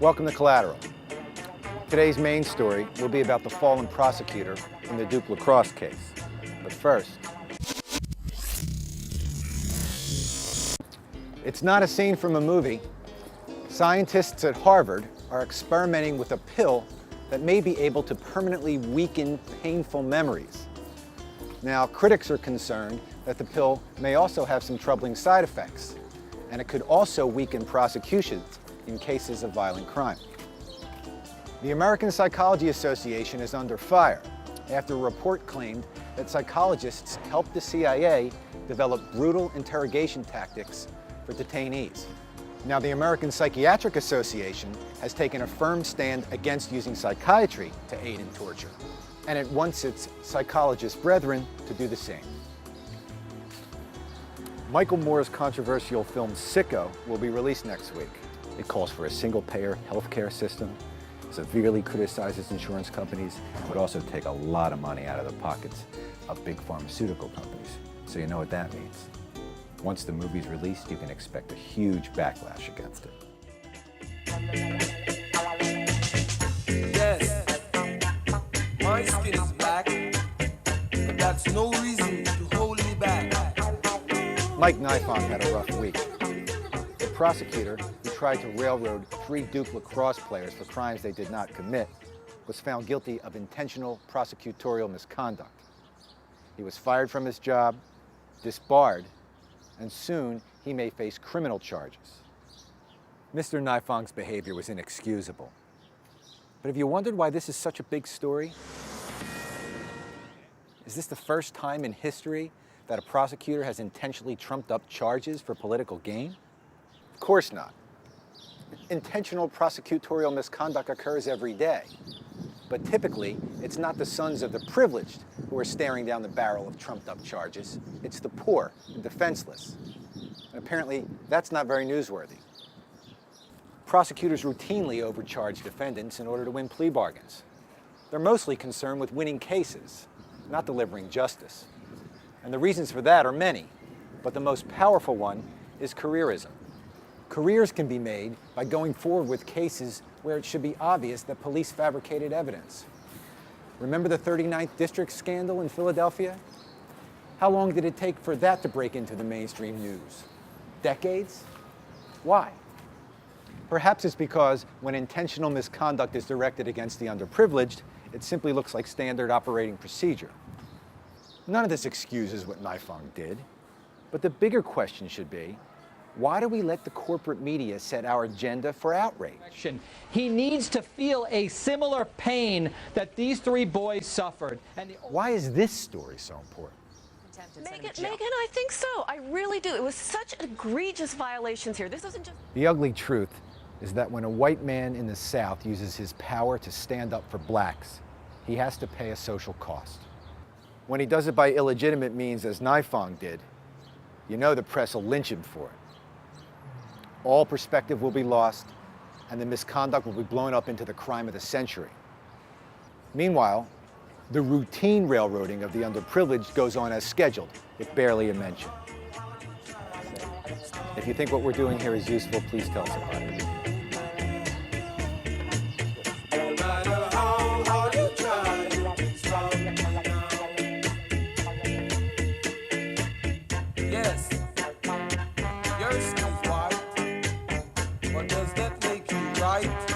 Welcome to Collateral. Today's main story will be about the fallen prosecutor in the Duke lacrosse case. But first, it's not a scene from a movie. Scientists at Harvard are experimenting with a pill that may be able to permanently weaken painful memories. Now, critics are concerned that the pill may also have some troubling side effects, and it could also weaken prosecutions in cases of violent crime. The American Psychology Association is under fire after a report claimed that psychologists helped the CIA develop brutal interrogation tactics for detainees. Now, the American Psychiatric Association has taken a firm stand against using psychiatry to aid in torture, and it wants its psychologist brethren to do the same. Michael Moore's controversial film Sicko will be released next week. It calls for a single-payer healthcare system, severely criticizes insurance companies, but also take a lot of money out of the pockets of big pharmaceutical companies. So you know what that means. Once the movie's released, you can expect a huge backlash against it. Yes, my skin is black, but that's no reason to hold me back. Mike Nifong had a rough week. The prosecutor who tried to railroad 3 Duke lacrosse players for crimes they did not commit was found guilty of intentional prosecutorial misconduct. He was fired from his job, disbarred, and soon he may face criminal charges. Mr. Nifong's behavior was inexcusable. But have you wondered why this is such a big story? Is this the first time in history that a prosecutor has intentionally trumped up charges for political gain? Of course not. Intentional prosecutorial misconduct occurs every day. But typically, it's not the sons of the privileged who are staring down the barrel of trumped-up charges. It's the poor and defenseless. And apparently, that's not very newsworthy. Prosecutors routinely overcharge defendants in order to win plea bargains. They're mostly concerned with winning cases, not delivering justice. And the reasons for that are many, but the most powerful one is careerism. Careers can be made by going forward with cases where it should be obvious that police fabricated evidence. Remember the 39th District scandal in Philadelphia? How long did it take for that to break into the mainstream news? Decades? Why? Perhaps it's because when intentional misconduct is directed against the underprivileged, it simply looks like standard operating procedure. None of this excuses what Nifong did, but the bigger question should be, why do we let the corporate media set our agenda for outrage? He needs to feel a similar pain that these 3 boys suffered. Why is this story so important? Megan, I think so. I really do. It was such egregious violations here. This isn't just... The ugly truth is that when a white man in the South uses his power to stand up for blacks, he has to pay a social cost. When he does it by illegitimate means, as Nifong did, you know the press will lynch him for it. All perspective will be lost, and the misconduct will be blown up into the crime of the century. Meanwhile, the routine railroading of the underprivileged goes on as scheduled, with barely a mention. If you think what we're doing here is useful, please tell somebody. Yes, your skin is white, but does that make you right?